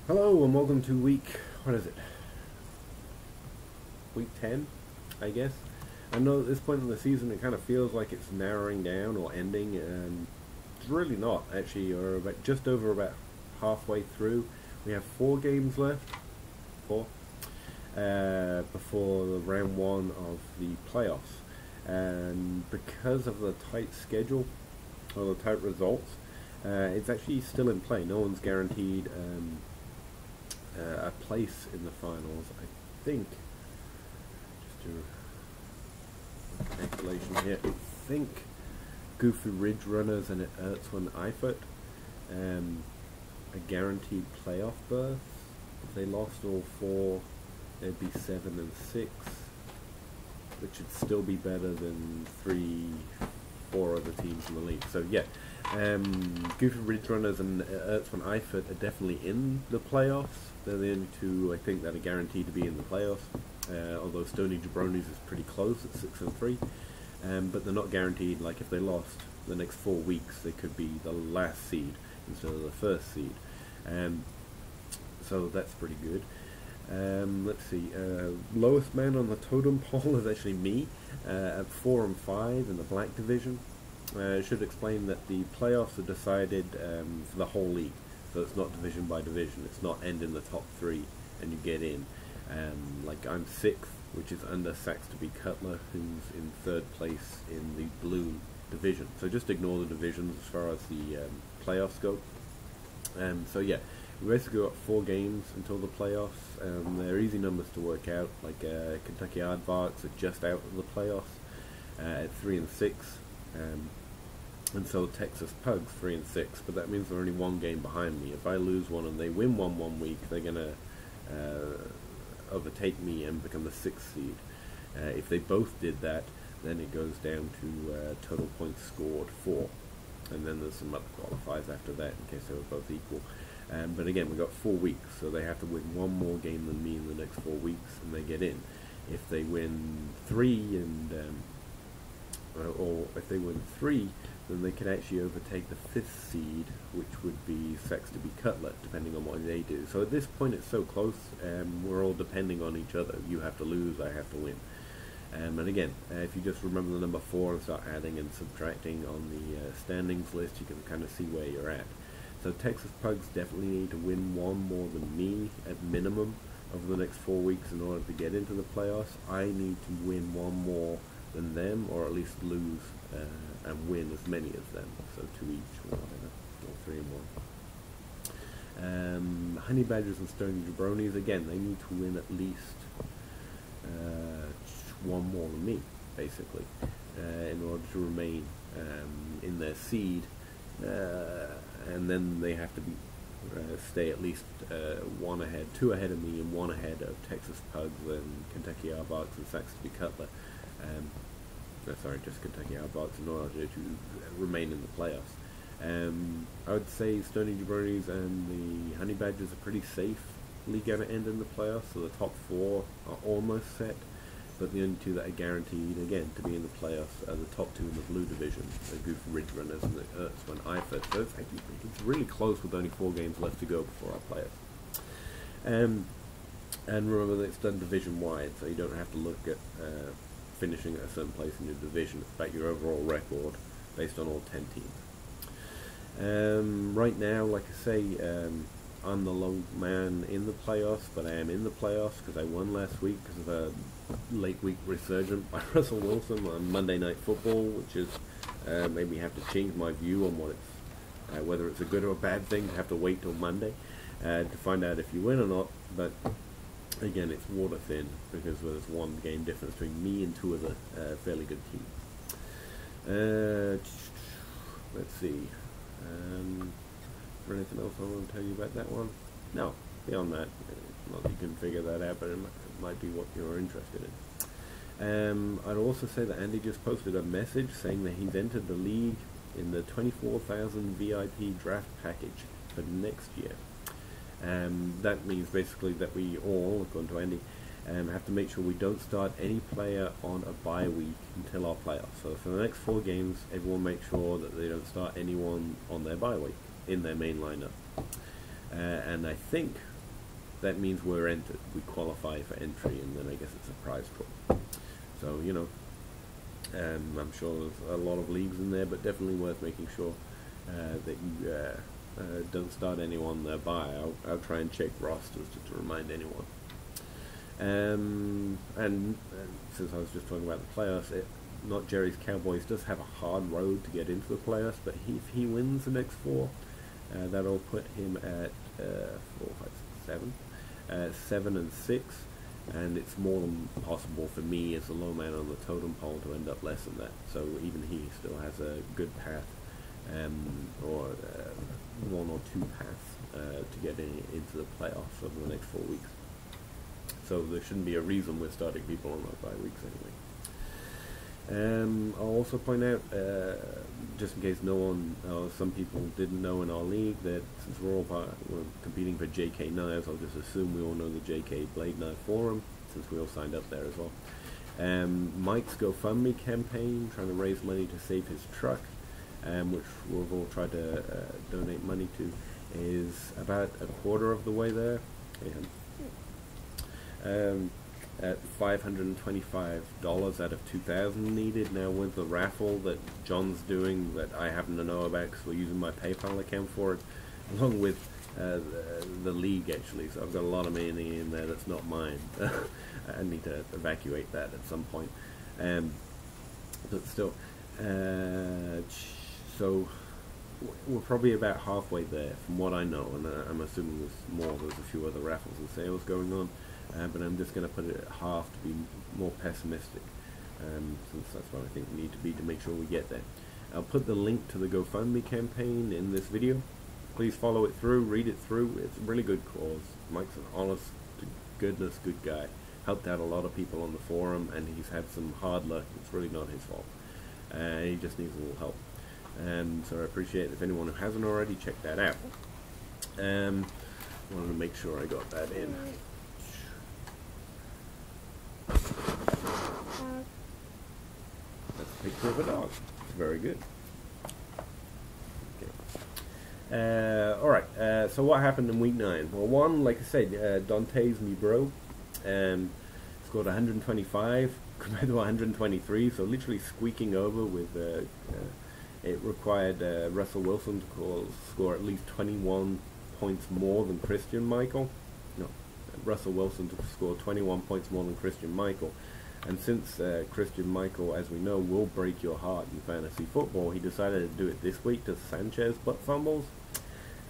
Hello and welcome to what is it? Week 10, I guess. I know at this point in the season it kind of feels like it's narrowing down or ending, and it's really not, actually. Or about just over about halfway through. We have 4 games left, before the round 1 of the playoffs. And because of the tight schedule, or the tight results, it's actually still in play. No one's guaranteed a place in the finals. I think, just do a calculation here, I think Goofy Ridge Runners and Erzwin Eifert a guaranteed playoff berth. If they lost all 4, they'd be 7-6, which would still be better than 4 other teams in the league. So yeah, Goofy Ridge Runners and Erzwin Eifert are definitely in the playoffs. They're the only 2, I think, that are guaranteed to be in the playoffs. Although Stony Jabronis is pretty close at 6-3, but they're not guaranteed. Like if they lost the next 4 weeks, they could be the last seed instead of the first seed. So that's pretty good. Let's see. Lowest man on the totem pole is actually me at 4-5 in the black division. I should explain that the playoffs are decided for the whole league, so it's not division by division. It's not end in the top 3 and you get in. Like I'm 6th, which is under Saxby Cutler, who's in 3rd place in the blue division. So just ignore the divisions as far as the playoffs go. So yeah, we basically got 4 games until the playoffs. They're easy numbers to work out. Like Kentucky Aardvarks are just out of the playoffs at 3-6. And so Texas Pugs 3-6, but that means they're only 1 game behind me. If I lose one and they win one week, they're gonna overtake me and become the 6th seed. If they both did that, then it goes down to total points scored 4, and then there's some other qualifiers after that in case they were both equal. But again, we've got 4 weeks, so they have to win 1 more game than me in the next 4 weeks, and they get in. If they win 3 or if they win 3, then they can actually overtake the 5th seed, which would be Saxby Cutler, depending on what they do. So at this point it's so close, we're all depending on each other. You have to lose, I have to win. And again, if you just remember the number 4 and start adding and subtracting on the standings list, you can kind of see where you're at. So Texas Pugs definitely need to win 1 more than me at minimum over the next 4 weeks in order to get into the playoffs. I need to win 1 more than them, or at least lose and win as many as them. So 2 each, or whatever, or 3 and 1. Honey Badgers and Stony Jabronis, again, they need to win at least 1 more than me, basically, in order to remain in their seed, and then they have to be stay at least 2 ahead of me and 1 ahead of Texas Pugs and Kentucky Aardvarks and Saxby Cutler. Sorry, just Kentucky Aardvarks in order to remain in the playoffs. I would say Stony Jabronis and the Honey Badgers are pretty safely going to end in the playoffs, so the top 4 are almost set, but the only 2 that are guaranteed, again, to be in the playoffs are the top 2 in the blue division, the Goofy Ridge Runners and the Erzwin Eifert. So it's really close with only 4 games left to go before our playoffs. And remember that it's done division-wide, so you don't have to look at finishing at a certain place in your division. It's about your overall record based on all 10 teams. Right now, like I say, I'm the low man in the playoffs, but I am in the playoffs because I won last week because of a late week resurgent by Russell Wilson on Monday Night Football, which has made me have to change my view on what it's, whether it's a good or a bad thing to have to wait till Monday to find out if you win or not. But again, it's water thin because there's 1 game difference between me and 2 other fairly good teams. Let's see. Is there anything else I want to tell you about that one? No. Beyond that, not that you can figure that out, but it might be what you're interested in. I'd also say that Andy just posted a message saying that he's entered the league in the 24,000 VIP draft package for next year. That means basically that we all, according to Andy, have to make sure we don't start any player on a bye week until our playoffs. So for the next 4 games, everyone make sure that they don't start anyone on their bye week in their main lineup. And I think that means we're entered. We qualify for entry, and then I guess it's a prize draw. So, you know, I'm sure there's a lot of leagues in there, but definitely worth making sure that you don't start anyone by. I'll try and check rosters to remind anyone. And since I was just talking about the playoffs, Not Jerry's Cowboys does have a hard road to get into the playoffs, but if he wins the next 4, that'll put him at 4, 5, 7, 7 and 6, and it's more than possible for me as a low man on the totem pole to end up less than that. So even he still has a good path, or 1 or 2 paths to get into the playoffs over the next 4 weeks. So there shouldn't be a reason we're starting people on our bye weeks anyway. I'll also point out, just in case some people didn't know in our league, that since we're competing for JK Knives, I'll just assume we all know the JK Blade Knife Forum, since we all signed up there as well. Mike's GoFundMe campaign, trying to raise money to save his truck, which we've all tried to donate money to, is about a quarter of the way there. At $525 out of $2,000 needed. Now with the raffle that John's doing, that I happen to know about because we're using my PayPal account for it, along with the league actually, so I've got a lot of money in there that's not mine. I need to evacuate that at some point, but still, so we're probably about halfway there from what I know, and I'm assuming there's a few other raffles and sales going on. But I'm just going to put it at half to be more pessimistic, since that's what I think we need to be to make sure we get there. I'll put the link to the GoFundMe campaign in this video. Please follow it through, read it through. It's a really good cause. Mike's an honest to goodness good guy. Helped out a lot of people on the forum, and he's had some hard luck. It's really not his fault. He just needs a little help. So I appreciate it. If anyone who hasn't already, check that out. Wanted to make sure I got that in. That's a picture of a dog. Very good. Okay. Alright, so what happened in week 9? Well, one, like I said, Dante's me bro, scored 125 compared to 123, so literally squeaking over with, it required Russell Wilson to score at least 21 points more than Christian Michael. No, Russell Wilson to score 21 points more than Christian Michael. And since Christian Michael, as we know, will break your heart in fantasy football, he decided to do it this week to Sanchez butt fumbles,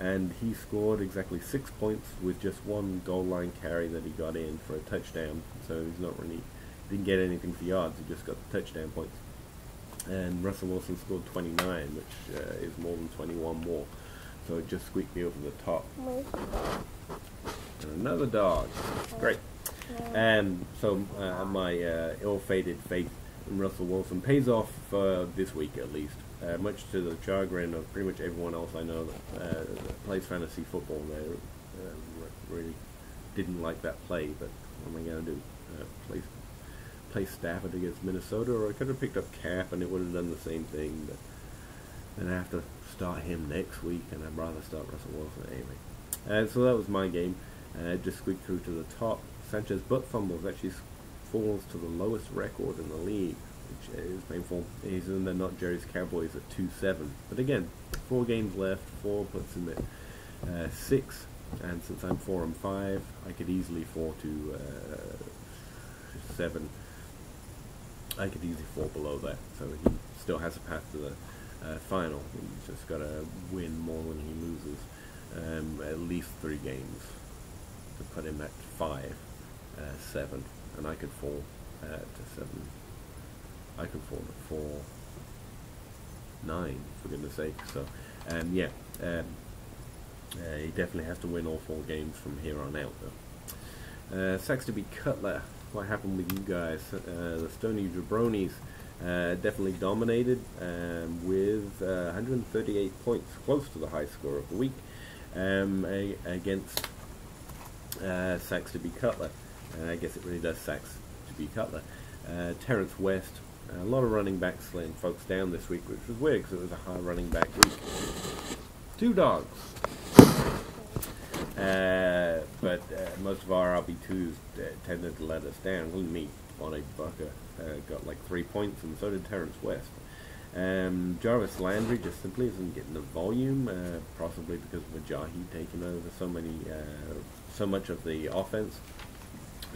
and he scored exactly 6 points with just 1 goal line carry that he got in for a touchdown. So he's not really, didn't get anything for yards, he just got touchdown points. And Russell Wilson scored 29, which is more than 21 more. So it just squeaked me over the top. And another dog. Great. And so my ill-fated faith in Russell Wilson pays off this week at least, much to the chagrin of pretty much everyone else I know that plays fantasy football. They really didn't like that play, but what am I going to do? Play Stafford against Minnesota, or I could have picked up Cap and it would have done the same thing, but then I have to start him next week, and I'd rather start Russell Wilson anyway. So that was my game. Just squeaked through to the top. Sanchez butt fumbles actually falls to the lowest record in the league, which is painful. He's in the Not Jerry's Cowboys at 2-7. But again, 4 games left. 4 puts him at 6. And since I'm 4 and 5, I could easily fall to 7. I could easily fall below that. So he still has a path to the final. He's just got to win more than he loses. At least 3 games to put him at 5. 7, and I could fall to 7. I could fall to 4, 9, for goodness sake. So, yeah, he definitely has to win all 4 games from here on out, though. Saxby Cutler, what happened with you guys? The Stony Jabronis definitely dominated with 138 points, close to the high score of the week, against Saxby Cutler. I guess it really does Sax to be Cutler. Terrence West, a lot of running backs slaying folks down this week, which was weird because it was a high running back week. 2 dogs. but most of our RB2s tended to let us down, including me. Bonnie Bucker got like 3 points, and so did Terrence West. Jarvis Landry just simply isn't getting the volume, possibly because of Ajayi taking over so much of the offense,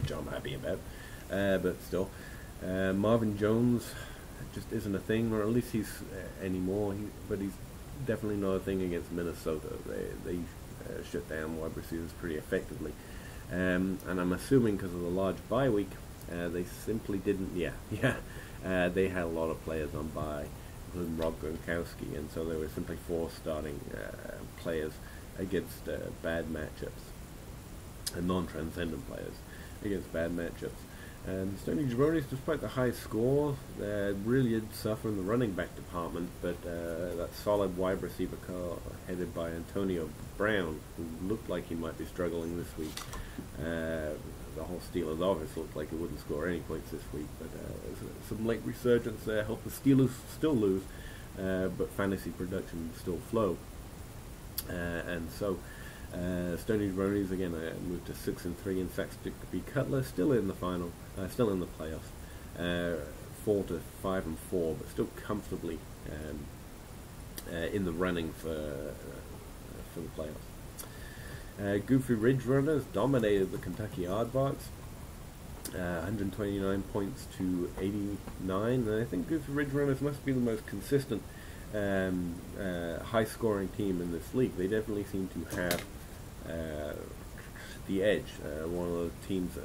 which I'm happy about. But still, Marvin Jones just isn't a thing, or at least he's anymore. But he's definitely not a thing against Minnesota. They shut down wide receivers pretty effectively, and I'm assuming because of the large bye week, they simply didn't. They had a lot of players on bye, including Rob Gronkowski, and so they were simply forced starting players against bad matchups, and non-transcendent players against bad matchups. And Stoney Jabronis, despite the high score, really did suffer in the running back department, but that solid wide receiver car headed by Antonio Brown, who looked like he might be struggling this week. The whole Steelers office looked like it wouldn't score any points this week, but some late resurgence there helped the Steelers still lose, but fantasy production still flow. And so Stoney Jabronis again moved to 6-3, and Saxby Cutler still in the final, still in the playoffs, 4-5-4, but still comfortably in the running for the playoffs. Goofy Ridge Runners dominated the Kentucky Aardvarks, 129 points to 89, and I think Goofy Ridge Runners must be the most consistent high-scoring team in this league. They definitely seem to have the edge, one of the teams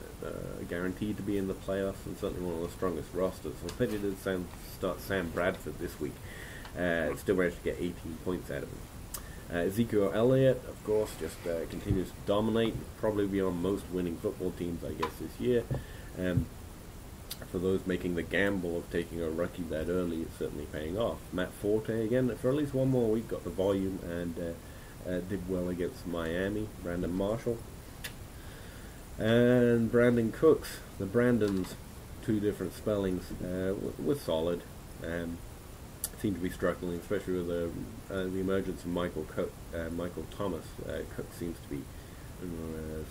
guaranteed to be in the playoffs, and certainly one of the strongest rosters. So they did start Sam Bradford this week, still managed to get 18 points out of him. Ezekiel Elliott, of course, just continues to dominate, probably beyond most winning football teams, I guess, this year. For those making the gamble of taking a rookie that early, it's certainly paying off. Matt Forte, again, for at least one more week, got the volume and did well against Miami. Brandon Marshall. And Brandon Cooks. The Brandons, two different spellings, were solid. Seem to be struggling, especially with the emergence of Michael Thomas. Cook seems to be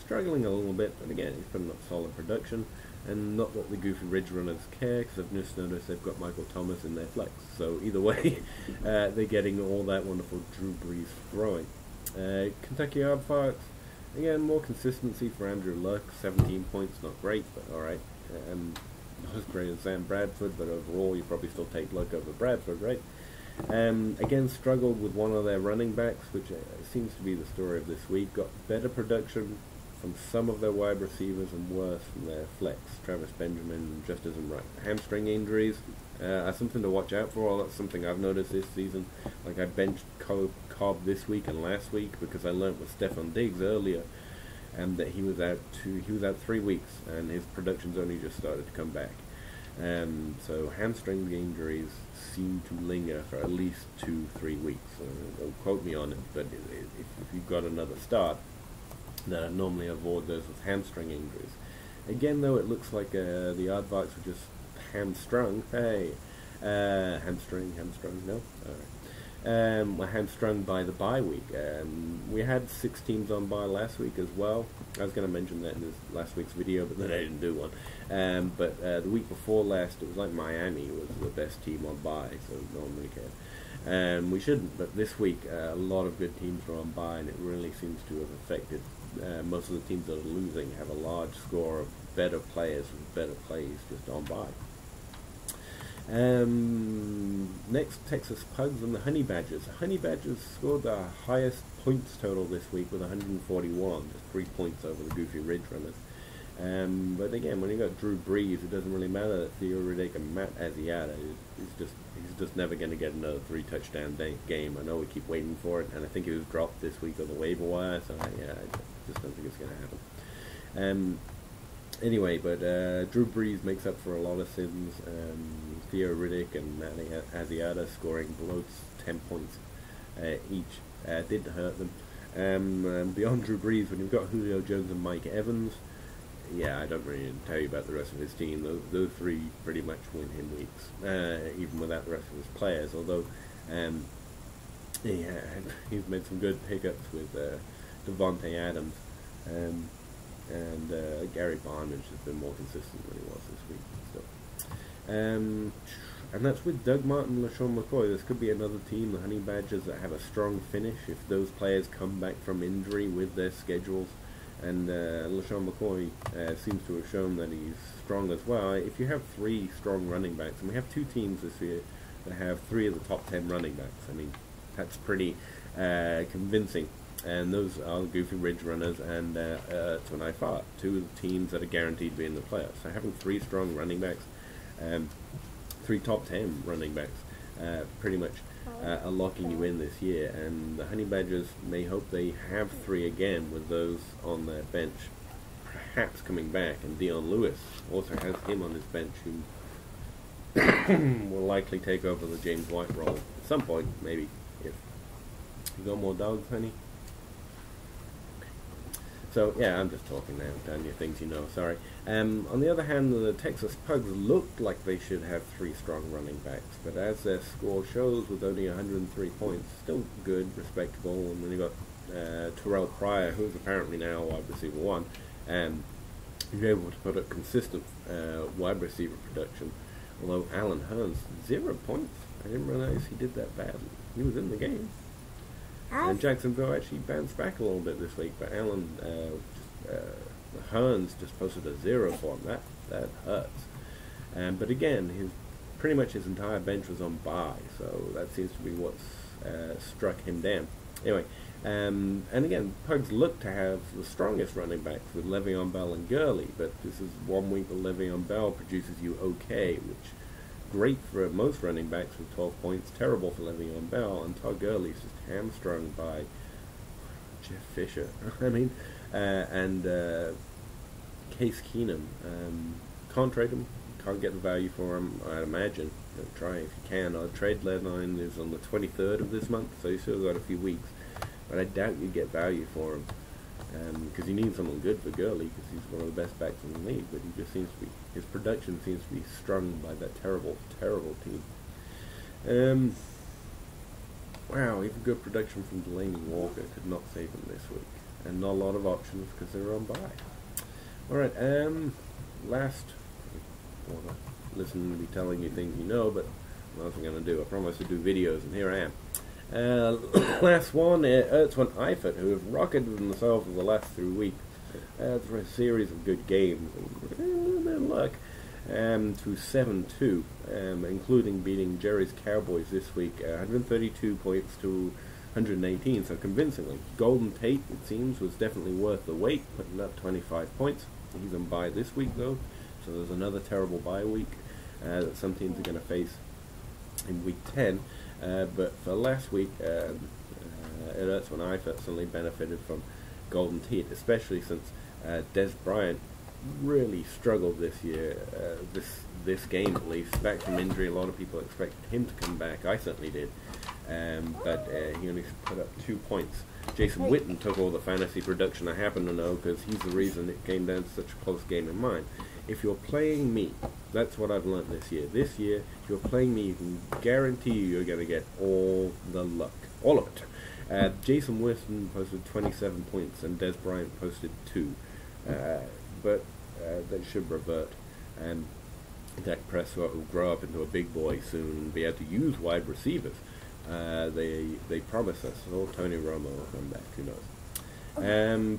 struggling a little bit, but again, he's putting up solid production. And not that the Goofy Ridge Runners care, because I've just noticed they've got Michael Thomas in their flex. So either way, they're getting all that wonderful Drew Brees throwing. Kentucky Aardvarks, again, more consistency for Andrew Luck. 17 points, not great, but alright. Not as great as Sam Bradford, but overall you probably still take Luck over Bradford, right? Again, struggled with one of their running backs, which seems to be the story of this week. Got better production from some of their wide receivers and worse from their flex. Travis Benjamin just isn't right. Hamstring injuries are something to watch out for. That's something I've noticed this season. Like I benched Cobb this week and last week because I learnt with Stephon Diggs earlier that he was out 3 weeks, and his production's only just started to come back. So hamstring injuries seem to linger for at least 2-3 weeks. Don't quote me on it, but if you've got another start, then I normally avoid those with hamstring injuries. Again, though, it looks like the Aardvarks were just hamstrung. Hey, hamstring, no? All right. Were hamstrung by the bye week. We had 6 teams on bye last week as well. I was going to mention that in this last week's video, but then I didn't do one. But the week before last, it was like Miami was the best team on bye, so no one really cared. We shouldn't, but this week a lot of good teams were on bye, and it really seems to have affected most of the teams that are losing have a large score of better players with better plays just on bye. Next, Texas Pugs and the Honey Badgers. The Honey Badgers scored the highest points total this week with 141, just 3 points over the Goofy Ridge Runners. But again, when you got Drew Brees, it doesn't really matter that Theo Riddick and Matt Asiata. He's just never going to get another 3-touchdown game. I know we keep waiting for it, and I think he was dropped this week on the waiver wire, so I just don't think it's going to happen. Anyway, but Drew Brees makes up for a lot of sins. Theo Riddick and Matt Asiata scoring below 10 points each did hurt them. Beyond Drew Brees, when you've got Julio Jones and Mike Evans, I don't really need to tell you about the rest of his team. Those three pretty much win him weeks, even without the rest of his players. Although he's made some good pickups with Devontae Adams And Gary Barnidge has been more consistent than he was this week. So, and that's with Doug Martin and LeSean McCoy. This could be another team, the Honey Badgers, that have a strong finish if those players come back from injury with their schedules. And LeSean McCoy seems to have shown that he's strong as well. If you have 3 strong running backs, and we have 2 teams this year that have 3 of the top 10 running backs, I mean, that's pretty convincing. And those are the Goofy Ridge Runners and Twin Eifert, 2 of the teams that are guaranteed to be in the playoffs. So having 3 strong running backs, 3 top 10 running backs, pretty much are locking you in this year. And the Honey Badgers may hope they have 3 again with those on their bench, perhaps coming back. And Dion Lewis also has him on his bench, who will likely take over the James White role at some point, maybe. If you got more dogs, honey? So, yeah, I'm just talking now, telling you things you know, sorry. On the other hand, the Texas Pugs looked like they should have 3 strong running backs, but as their score shows, with only 103 points, still good, respectable. And then you got Terrell Pryor, who's apparently now wide receiver 1, and he's able to put up consistent wide receiver production. Although Alan Hearns, 0 points. I didn't realize he did that badly. He was in the game. And Jacksonville actually bounced back a little bit this week, but Alan Hearns just posted a 0 for him. That hurts. But again, pretty much his entire bench was on bye, so that seems to be what's struck him down. Anyway, and again, Pugs look to have the strongest running backs with Le'Veon Bell and Gurley, but this is 1 week that Le'Veon Bell produces you okay, which great for most running backs with 12 points, terrible for Le'Veon Bell, and Todd Gurley's just hamstrung by Jeff Fisher. I mean, and Case Keenum. Can't trade him, can't get the value for him, I'd imagine. Try if you can. Our trade deadline is on the 23rd of this month, so you still got a few weeks, but I doubt you get value for him. Because you need someone good for Gurley, because he's one of the best backs in the league, but he just seems to be, his production seems to be strung by that terrible, terrible team. Wow, even good production from Delaney Walker could not save him this week, and not a lot of options because they were on bye. Alright, last, I want to listen to me telling you things you know, but what else am I going to do? I promised to do videos, and here I am. Last one, Ertzwan Eifert, who have rocketed themselves for the last 3 weeks through a series of good games and a little bit of luck to 7-2, including beating Jerry's Cowboys this week, 132 points to 118, so convincingly. Golden Tate, it seems, was definitely worth the wait, putting up 25 points. He's on bye this week, though, so there's another terrible bye week that some teams are going to face in week 10. But for last week, Ertzwan Eifert certainly benefited from Golden Tate, especially since Des Bryant really struggled this year, this game at least, back from injury. A lot of people expected him to come back. I certainly did, but he only put up 2 points. Jason Witten took all the fantasy production, I happen to know, because he's the reason it came down to such a close game in mine. If you're playing me, that's what I've learned this year. This year, if you're playing me, you can guarantee you're going to get all the luck. All of it. Jason Witten posted 27 points and Des Bryant posted 2. But that should revert. And Dak Prescott will grow up into a big boy soon and be able to use wide receivers. They promise us. Oh, Tony Romo will come back. Who knows?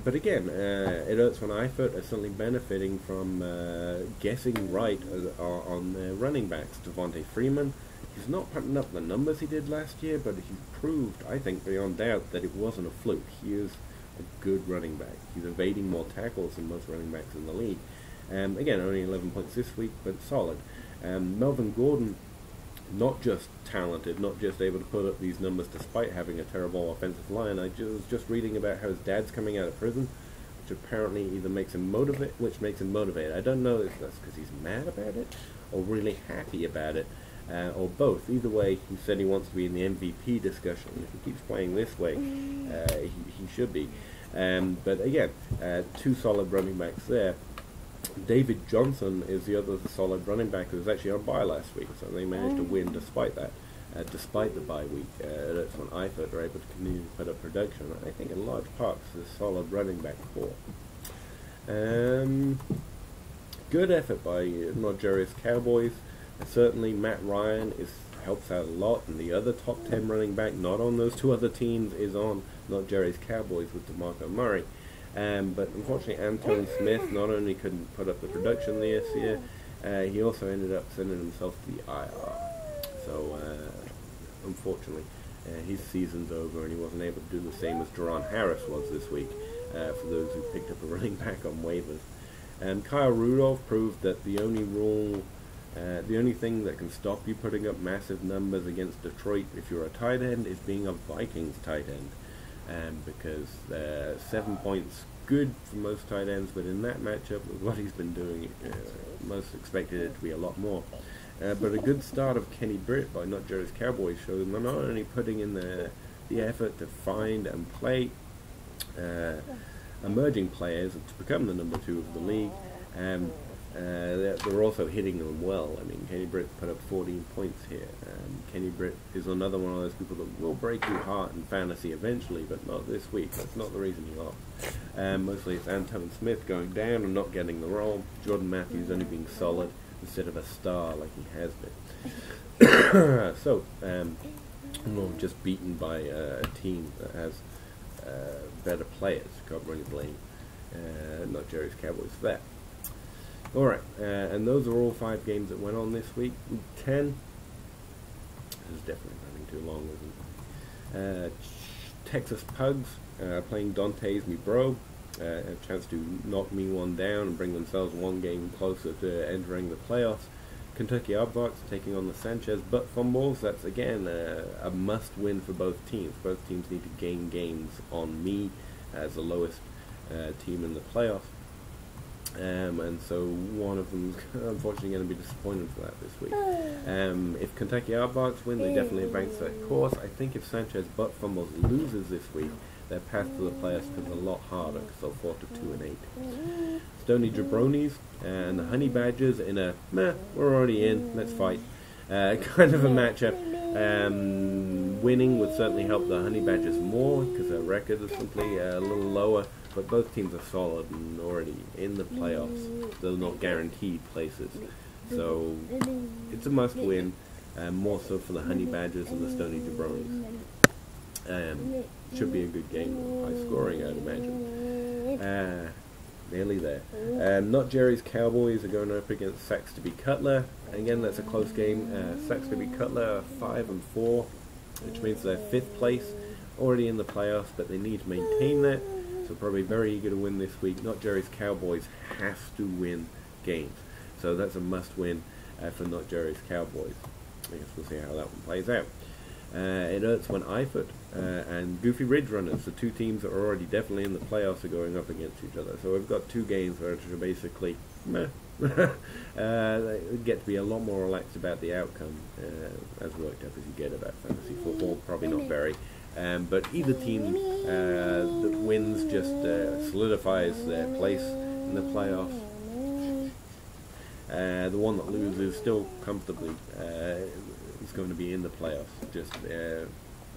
But again, Ertzwan Eifert are certainly benefiting from guessing right on their running backs. Devontae Freeman, he's not putting up the numbers he did last year, but he proved, I think, beyond doubt that it wasn't a fluke. He is a good running back. He's evading more tackles than most running backs in the league. Again, only 11 points this week, but solid. Melvin Gordon, not just talented, not just able to put up these numbers despite having a terrible offensive line. I was just reading about how his dad's coming out of prison, which apparently either makes him motivated. I don't know if that's because he's mad about it or really happy about it, or both. Either way, he said he wants to be in the MVP discussion. If he keeps playing this way, he should be. But again, 2 solid running backs there. David Johnson is the other solid running back who was actually on bye last week, so they managed to win despite that. despite the bye week. That's when Eifert are able to continue to put up production. I think in large part to the solid running back core. Good effort by Nigeria's Cowboys. Certainly Matt Ryan helps out a lot, and the other top 10 running back, not on those two other teams, is on Nigeria's Cowboys with DeMarco Murray. But unfortunately, Antoine Smith not only couldn't put up the production this year, he also ended up sending himself to the IR. So, unfortunately, his season's over, and he wasn't able to do the same as Jerron Harris was this week, for those who picked up a running back on waivers. Kyle Rudolph proved that the only thing that can stop you putting up massive numbers against Detroit if you're a tight end is being a Vikings tight end. Because 7 points good for most tight ends, but in that matchup with what he's been doing, most expected it to be a lot more. But a good start of Kenny Britt by Not Jerry's Cowboys shows them not only putting in the effort to find and play emerging players to become the number 2 of the league, they're also hitting them well. I mean, Kenny Britt put up 14 points here. Kenny Britt is another one of those people that will break your heart in fantasy eventually, but not this week. That's not the reason he lost. Mostly it's Antoine Smith going down and not getting the role. Jordan Matthews only being solid instead of a star like he has been. So, just beaten by a team that has better players. Can't really blame Not Jerry's Cowboys for that. Alright, and those are all 5 games that went on this week. Week 10. This is definitely running too long, isn't it? Texas Pugs playing Dante's Me Bro. A chance to knock me one down and bring themselves one game closer to entering the playoffs. Kentucky Aardvarks taking on the Sanchez Butt Fumbles. That's again a must win for both teams. Both teams need to gain games on me as the lowest team in the playoffs. And so one of them is unfortunately going to be disappointed for that this week. If Kentucky Aardvarks win, they definitely advance that course. I think if Sanchez Butt Fumbles loses this week, their path to the playoffs becomes a lot harder because they'll fall to 2-8. Stony Jabronis and the Honey Badgers in a we're already in, let's fight kind of a matchup. Winning would certainly help the Honey Badgers more because their record is simply a little lower. But both teams are solid and already in the playoffs. They're not guaranteed places. So it's a must win, more so for the Honey Badgers and the Stony Jabronis. Should be a good game, high scoring I'd imagine. Nearly there. Not Jerry's Cowboys are going up against Saxby Cutler. Again, that's a close game. Saxby Cutler are 5-4, which means they're 5th place, already in the playoffs, but they need to maintain that. So probably very eager to win this week. Not Jerry's Cowboys have to win games. So that's a must win for Not Jerry's Cowboys. I guess we'll see how that one plays out. It hurts when Eifert and Goofy Ridge Runners, the 2 teams that are already definitely in the playoffs, are going up against each other. So we've got 2 games which are basically get to be a lot more relaxed about the outcome, as worked up as you get about fantasy football. Probably not very. But either team that wins just solidifies their place in the playoffs. The one that loses still comfortably is going to be in the playoffs. Just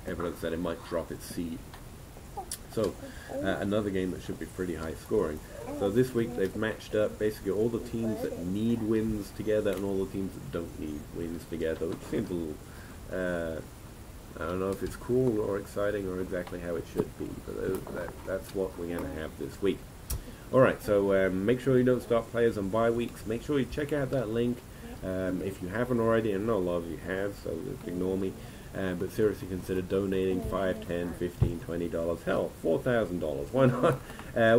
evidence that it might drop its seed. So another game that should be pretty high scoring. So this week they've matched up basically all the teams that need wins together and all the teams that don't need wins together, which seems a little... I don't know if it's cool or exciting or exactly how it should be, but that's what we're going to have this week. Alright, so make sure you don't start players on bye weeks. Make sure you check out that link if you haven't already, and I know a lot of you have, so just ignore me. But seriously consider donating $5, $10, $15, $20, hell, $4,000. Why not?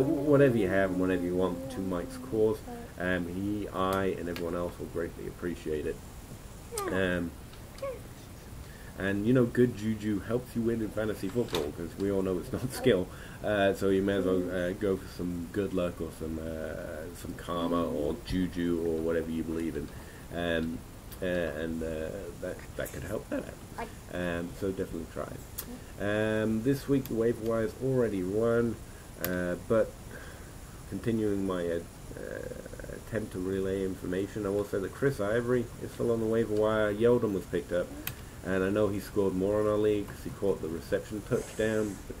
Whatever you have and whatever you want to Mike's cause. He, I, and everyone else will greatly appreciate it. And, you know, good juju helps you win in fantasy football, because we all know it's not skill. So you may as well go for some good luck or some karma or juju or whatever you believe in. That could help that out. So definitely try it. This week the waiver wire is already run, but continuing my attempt to relay information, I will say that Chris Ivory is still on the waiver wire. Yeldon was picked up. And I know he scored more in our league because he caught the reception touchdown. But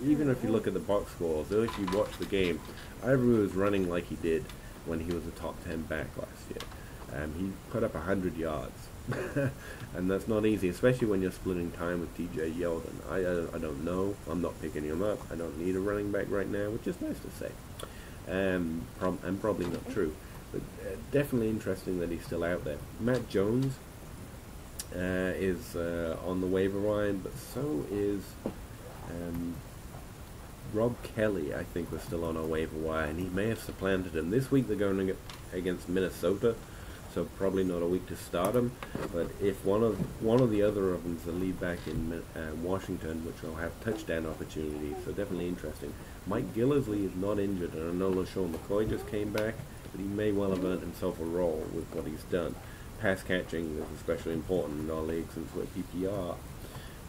even if you look at the box scores, or if you watch the game, Ivory was running like he did when he was a top 10 back last year. He put up 100 yards. And that's not easy, especially when you're splitting time with TJ Yeldon. I don't know. I'm not picking him up. I don't need a running back right now, which is nice to say. And probably not true. But definitely interesting that he's still out there. Matt Jones is on the waiver wire, but so is Rob Kelly. I think was still on our waiver wire, and he may have supplanted him. This week they're going against Minnesota, so probably not a week to start him. But if one of the other of them's the lead back in Washington, which will have touchdown opportunities, so definitely interesting. Mike Gillisley is not injured, and I know LaShawn McCoy just came back, but he may well have earned himself a role with what he's done. Pass catching is especially important in our league since we're PPR,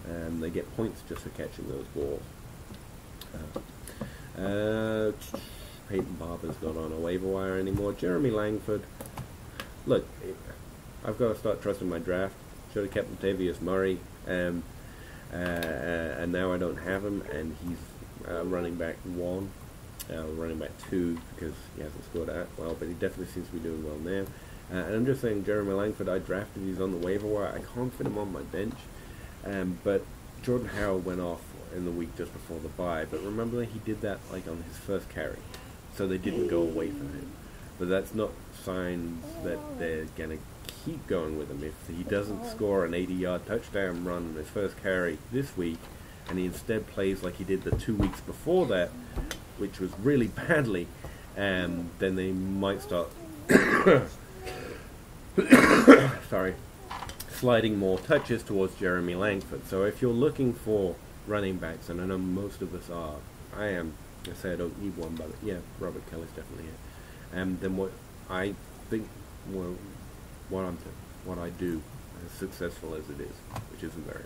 and they get points just for catching those balls. Peyton Barber's not on a waiver wire anymore. Jeremy Langford. Look, I've got to start trusting my draft. Should have kept Latavius Murray, and now I don't have him, and he's running back 1, running back 2 because he hasn't scored that well, but he definitely seems to be doing well now. And I'm just saying, Jeremy Langford, I drafted, he's on the waiver wire. I can't fit him on my bench, but Jordan Howard went off in the week just before the bye, but remember that he did that like on his first carry, so they didn't go away from him. But that's not signs that they're going to keep going with him. If he doesn't score an 80-yard touchdown run on his first carry this week, and he instead plays like he did the 2 weeks before that, which was really badly, then they might start sliding more touches towards Jeremy Langford. So if you're looking for running backs, and I know most of us are, I am. I say I don't need one, but yeah, Robert Kelly's definitely here. Then what I think, well, what I do, as successful as it is, which isn't very,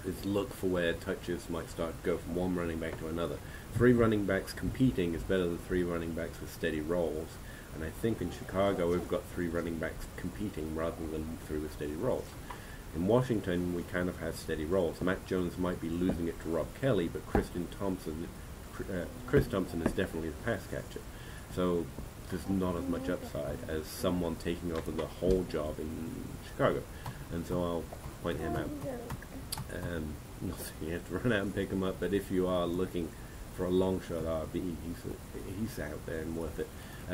is look for where touches might start to go from one running back to another. 3 running backs competing is better than 3 running backs with steady roles. And I think in Chicago we've got 3 running backs competing rather than 3 with steady roles. In Washington we kind of have steady roles. Matt Jones might be losing it to Rob Kelly, but Chris Thompson is definitely the pass catcher. So there's not as much upside as someone taking over the whole job in Chicago. And so I'll point him out. Not saying you have to run out and pick him up, but if you are looking for a long shot RB, he's out there and worth it.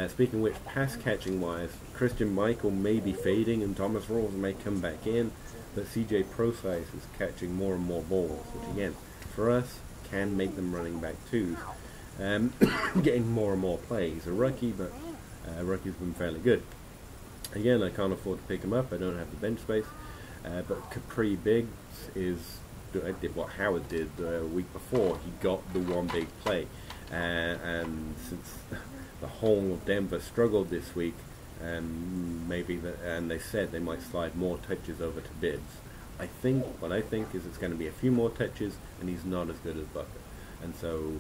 Speaking of which, pass catching wise, Christian Michael may be fading and Thomas Rawls may come back in, but CJ Procise is catching more and more balls, which again, for us, can make them running back twos. Getting more and more play. He's a rookie, but rookie's been fairly good. Again, I can't afford to pick him up. I don't have the bench space. But Capri Biggs did what Howard did the week before. He got the one big play. And since the whole of Denver struggled this week, and they said they might slide more touches over to Bibbs. What I think is it's going to be a few more touches, and he's not as good as Booker. And so,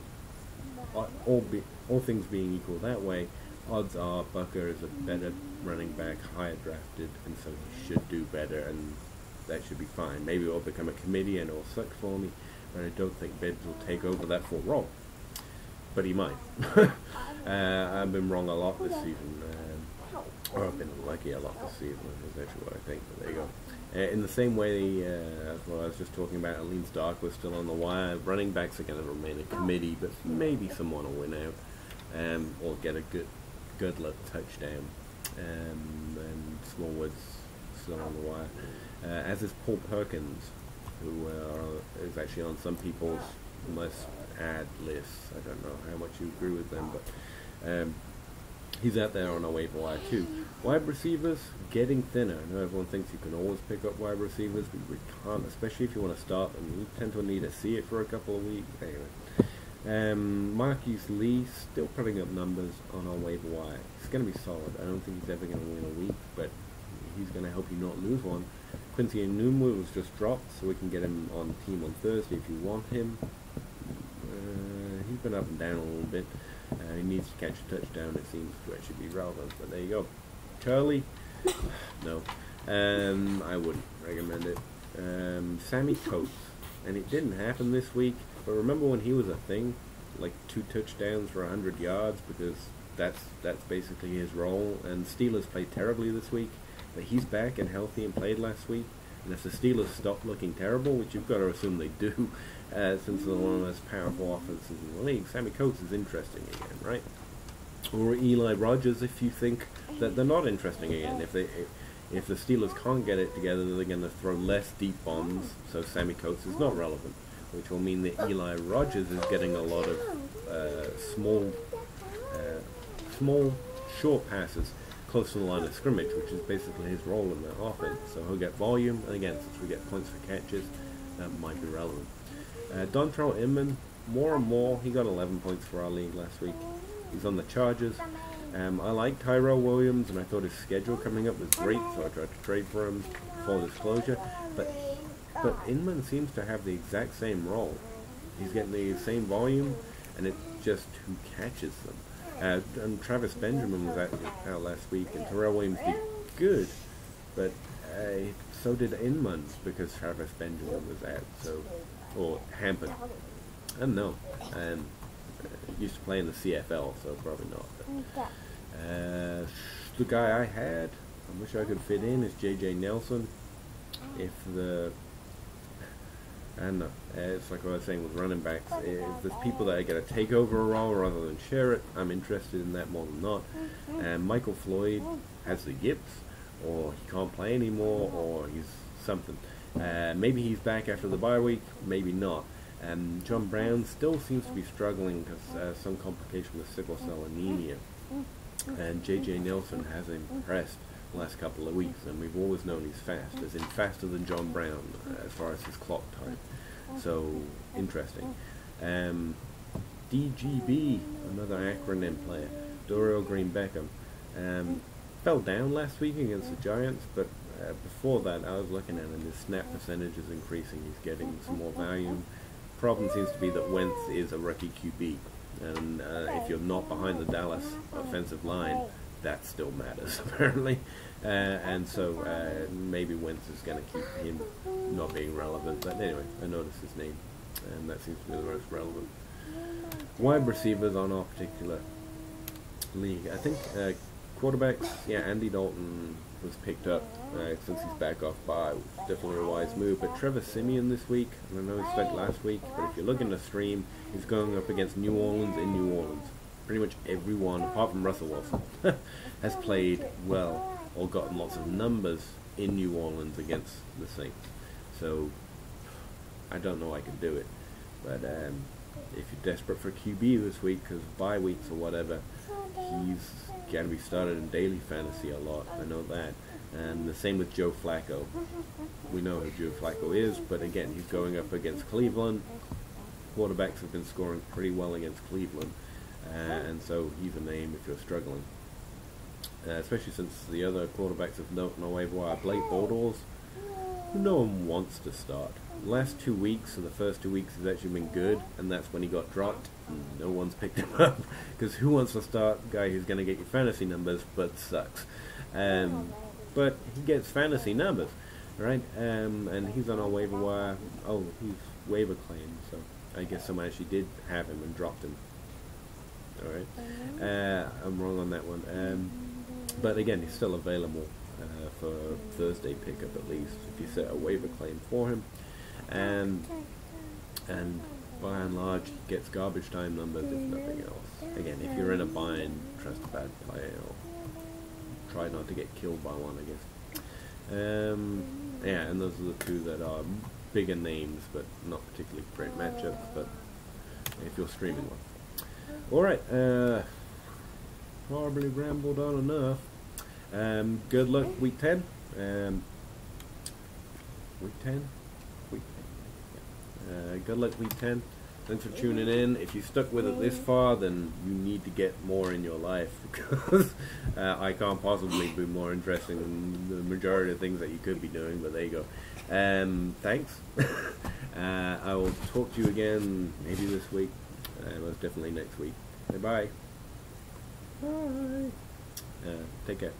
all things being equal that way, odds are Booker is a better running back, higher drafted, and so he should do better, and that should be fine. Maybe it'll become a committee and it'll suck for me, but I don't think Bibbs will take over that full role. But he might. I've been wrong a lot this season. Or I've been lucky a lot this season, is actually what I think, but there you go. In the same way, as well, I was just talking about, Aline Stark was still on the wire. Running backs are going to remain a committee, but maybe someone will win out, or get a good luck touchdown. And Smallwood's still on the wire, as is Paul Perkins, who is actually on some people's must-add lists. I don't know how much you agree with them, but he's out there on a waiver wire too. Wide receivers getting thinner. I know everyone thinks you can always pick up wide receivers, but you can't, especially if you want to start them. You tend to need to see it for a couple of weeks. Anyway, Marquise Lee still putting up numbers on our waiver wire. He's going to be solid. I don't think he's ever going to win a week, but he's going to help you not lose one. Quincy Enunwa was just dropped, so we can get him on the team on Thursday if you want him. He's been up and down a little bit. He needs to catch a touchdown, it seems, to actually be relevant, but there you go. Charlie? No. I wouldn't recommend it. Sammy Coates, and it didn't happen this week, but remember when he was a thing, like 2 touchdowns for 100 yards, because that's basically his role. And Steelers played terribly this week, but he's back and healthy and played last week. And if the Steelers stop looking terrible, which you've got to assume they do, since they're one of the most powerful offenses in the league, Sammy Coates is interesting again, right? Or Eli Rogers, if you think that they're not interesting again. If the Steelers can't get it together, they're going to throw less deep bombs, so Sammy Coates is not relevant, which will mean that Eli Rogers is getting a lot of small, short passes close to the line of scrimmage, which is basically his role in the offense. So he'll get volume, and again, since we get points for catches, that might be relevant. Dontrell Inman, more and more, he got 11 points for our league last week. He's on the Chargers. I like Tyrell Williams, and I thought his schedule coming up was great, so I tried to trade for him, full disclosure. But Inman seems to have the exact same role. He's getting the same volume, and it's just who catches them. And Travis Benjamin was out last week, and Tyrell Williams did good, but so did Inman, because Travis Benjamin was out, or hampered. I don't know. Used to play in the CFL, so probably not. But, the guy I had, I wish I could fit in, is J.J. Nelson. I don't know. It's like what I was saying with running backs. If there's people that are going to take over a role rather than share it, I'm interested in that more than not. And Michael Floyd has the yips, or he can't play anymore, or he's something. Maybe he's back after the bye week, maybe not. John Brown still seems to be struggling because some complication with sickle cell anemia. And J.J. Nelson has impressed the last couple of weeks, and we've always known he's fast, as in faster than John Brown as far as his clock time. So, interesting. DGB, another acronym player, Dorial Green Beckham, fell down last week against the Giants, but before that I was looking at him, his snap percentage is increasing, he's getting some more volume. Problem seems to be that Wentz is a rookie QB, and if you're not behind the Dallas offensive line, that still matters apparently, and so maybe Wentz is going to keep him not being relevant. But anyway, I noticed his name, and that seems to be the most relevant. Wide receivers on our particular league, I think quarterbacks, yeah, Andy Dalton was picked up since he's back off bye. Definitely a wise move. But Trevor Siemian this week, and I know he spent last week, but if you're looking to stream, he's going up against New Orleans in New Orleans. Pretty much everyone, apart from Russell Wilson, has played well or gotten lots of numbers in New Orleans against the Saints. So I don't know I can do it. But if you're desperate for QB this week because of bye weeks or whatever, he's going to be started in daily fantasy a lot. I know that. And the same with Joe Flacco. We know who Joe Flacco is, but again, he's going up against Cleveland. Quarterbacks have been scoring pretty well against Cleveland. And so he's a name if you're struggling. Especially since the other quarterbacks of note in the waiver wire, Blake Bortles, no one wants to start. The last 2 weeks, and the first 2 weeks, has actually been good, and that's when he got dropped. And no one's picked him up, because who wants to start a guy who's going to get your fantasy numbers, but sucks? But he gets fantasy numbers, right? And he's on our waiver wire. Oh, he's waiver claim, so I guess someone actually did have him and dropped him. Alright, I'm wrong on that one. But again, he's still available for Thursday pickup at least, if you set a waiver claim for him. And by and large, he gets garbage time numbers if nothing else. Again, if you're in a bind, trust a bad player, or try not to get killed by one, I guess. Yeah, and those are the two that are bigger names, but not particularly great matchups, but if you're streaming one. Alright, probably rambled on enough. Good luck week 10. Week 10? Week 10. Good luck week 10. Thanks for tuning in. If you stuck with it this far, then you need to get more in your life, because I can't possibly be more interesting than the majority of things that you could be doing, but there you go. Thanks. I will talk to you again maybe this week. Most definitely next week. Bye. Bye. Take care.